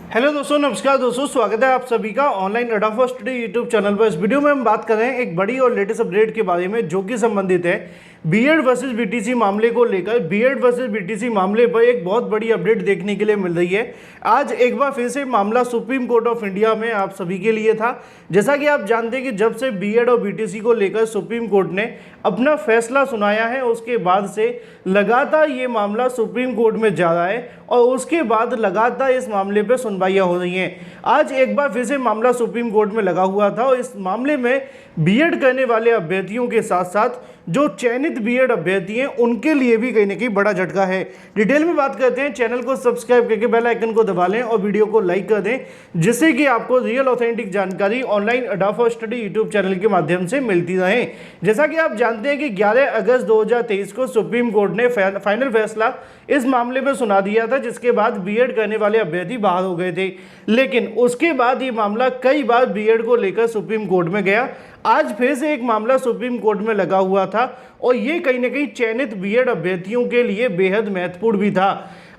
Hello दोस्तों, नमस्कार दोस्तों, स्वागत है आप सभी का ऑनलाइन अडाफा स्टडी यूट्यूब चैनल पर। इस वीडियो में हम बात कर रहे हैं एक बड़ी और लेटेस्ट अपडेट के बारे में जो कि संबंधित है बीएड वर्सेस बीटीसी मामले को लेकर। बीएड वर्सेस बीटीसी मामले पर एक बहुत बड़ी अपडेट देखने के लिए मिल रही है। आज एक बार फिर से मामला सुप्रीम कोर्ट ऑफ इंडिया में आप सभी के लिए था। जैसा कि आप जानते हैं कि जब से बीएड और बीटीसी को लेकर सुप्रीम कोर्ट ने अपना फैसला सुनाया है, उसके बाद से लगातार ये मामला सुप्रीम कोर्ट में जा रहा है और उसके बाद लगातार इस मामले पर सुनवाइयाँ हो रही हैं। आज एक बार फिर से मामला सुप्रीम कोर्ट में लगा हुआ था और इस मामले में बीएड करने वाले अभ्यर्थियों के साथ साथ जो चयनित बीएड अभ्यर्थी हैं उनके लिए भी कहीं ना कहीं बड़ा झटका है। डिटेल में बात करते हैं। चैनल को सब्सक्राइब करके बेल आइकन को दबा लें और वीडियो को लाइक कर दें, जिससे कि आपको रियल ऑथेंटिक जानकारी ऑनलाइन अडाफा स्टडी यूट्यूब चैनल के माध्यम से मिलती रहे। जैसा कि आप जानते हैं कि 11 अगस्त 2023 को सुप्रीम कोर्ट ने फाइनल फैसला इस मामले में सुना दिया था, जिसके बाद बीएड करने वाले अभ्यर्थी बाहर हो गए थे। लेकिन उसके बाद ये मामला कई बार बीएड को लेकर सुप्रीम कोर्ट में गया। आज फिर से एक मामला सुप्रीम कोर्ट में लगा हुआ था और ये कहीं ना कहीं चयनित बीएड अभ्यर्थियों के लिए बेहद महत्वपूर्ण भी था।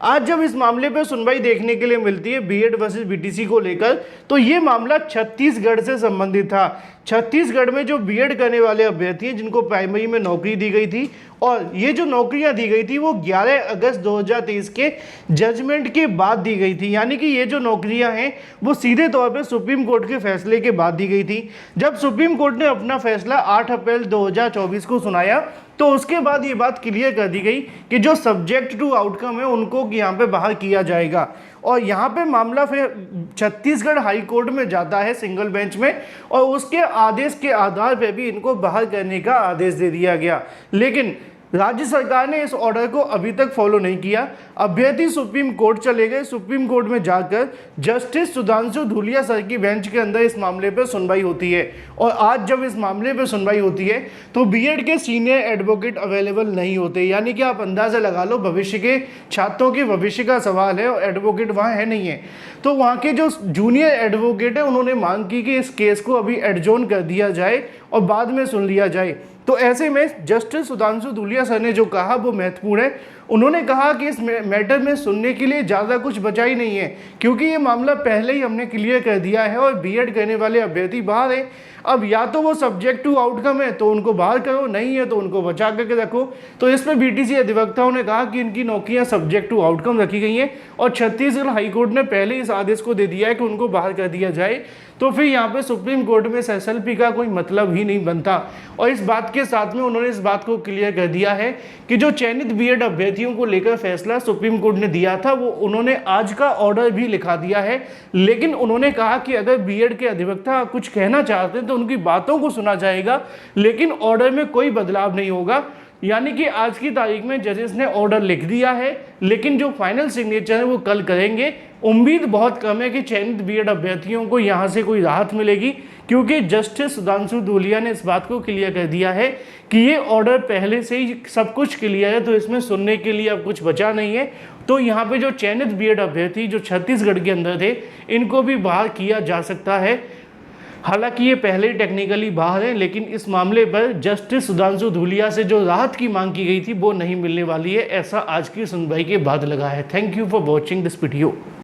आज जब इस मामले पर सुनवाई देखने के लिए मिलती है बीएड वर्सेस बीटीसी को लेकर, तो ये मामला छत्तीसगढ़ से संबंधित था। छत्तीसगढ़ में जो बीएड करने वाले अभ्यर्थी हैं जिनको प्राइमरी में नौकरी दी गई थी, और ये जो नौकरियां दी गई थी वो 11 अगस्त 2023 के जजमेंट के बाद दी गई थी। यानी कि ये जो नौकरियां हैं वो सीधे तौर पे सुप्रीम कोर्ट के फैसले के बाद दी गई थी। जब सुप्रीम कोर्ट ने अपना फैसला 8 अप्रैल 2024 को सुनाया, तो उसके बाद ये बात क्लियर कर दी गई कि जो सब्जेक्ट टू आउटकम है उनको यहाँ पे बाहर किया जाएगा। और यहाँ पे मामला फिर छत्तीसगढ़ हाई कोर्ट में जाता है सिंगल बेंच में, और उसके आदेश के आधार पर भी इनको बाहर करने का आदेश दे दिया गया। लेकिन राज्य सरकार ने इस ऑर्डर को अभी तक फॉलो नहीं किया। अभ्यर्थी सुप्रीम कोर्ट चले गए। सुप्रीम कोर्ट में जाकर जस्टिस सुधांशु धूलिया सर की बेंच के अंदर इस मामले पर सुनवाई होती है। और आज जब इस मामले पर सुनवाई होती है तो बीएड के सीनियर एडवोकेट अवेलेबल नहीं होते। यानी कि आप अंदाजा लगा लो, भविष्य के छात्रों के भविष्य का सवाल है और एडवोकेट वहाँ है नहीं है। तो वहाँ के जो जूनियर एडवोकेट है उन्होंने मांग की कि इस केस को अभी एडजोर्न कर दिया जाए और बाद में सुन लिया जाए। तो ऐसे में जस्टिस सुधांशु धूलिया सर ने जो कहा वो महत्वपूर्ण है। उन्होंने कहा कि इस मैटर में सुनने के लिए ज़्यादा कुछ बचा ही नहीं है, क्योंकि ये मामला पहले ही हमने क्लियर कर दिया है और बीएड करने वाले अभ्यर्थी बाहर हैं। अब या तो वो सब्जेक्ट टू आउटकम है तो उनको बाहर करो, नहीं है तो उनको बचा करके रखो। तो इस पर बीटीसी अधिवक्ताओं ने कहा कि इनकी नौकरियां सब्जेक्ट टू आउटकम रखी गई हैं और छत्तीसगढ़ हाईकोर्ट ने पहले इस आदेश को दे दिया है कि उनको बाहर कर दिया जाए। तो फिर यहाँ पे सुप्रीम कोर्ट में एसएसएलपी का कोई मतलब ही नहीं बनता। और इस बात के साथ में उन्होंने इस बात को क्लियर कर दिया है कि जो चयनित बीएड अभ्यर्थियों को लेकर फैसला सुप्रीम कोर्ट ने दिया था वो उन्होंने आज का ऑर्डर भी लिखा दिया है। लेकिन उन्होंने कहा कि अगर बीएड के अधिवक्ता कुछ कहना चाहते हैं तो उनकी बातों को सुना जाएगा, लेकिन ऑर्डर में कोई बदलाव नहीं होगा। यानी कि आज की तारीख में जजेस ने ऑर्डर लिख दिया है, लेकिन जो फाइनल सिग्नेचर है वो कल करेंगे। उम्मीद बहुत कम है कि चयनित बीएड अभ्यर्थियों को यहाँ से कोई राहत मिलेगी, क्योंकि जस्टिस सुधांशु धूलिया ने इस बात को क्लियर कर दिया है कि ये ऑर्डर पहले से ही सब कुछ क्लियर है, तो इसमें सुनने के लिए अब कुछ बचा नहीं है। तो यहाँ पे जो चयनित बीएड अभ्यर्थी जो छत्तीसगढ़ के अंदर थे इनको भी बाहर किया जा सकता है। हालांकि ये पहले ही टेक्निकली बाहर है, लेकिन इस मामले पर जस्टिस सुधांशु धूलिया से जो राहत की मांग की गई थी वो नहीं मिलने वाली है, ऐसा आज की सुनवाई के बाद लगा है। Thank you for watching this video.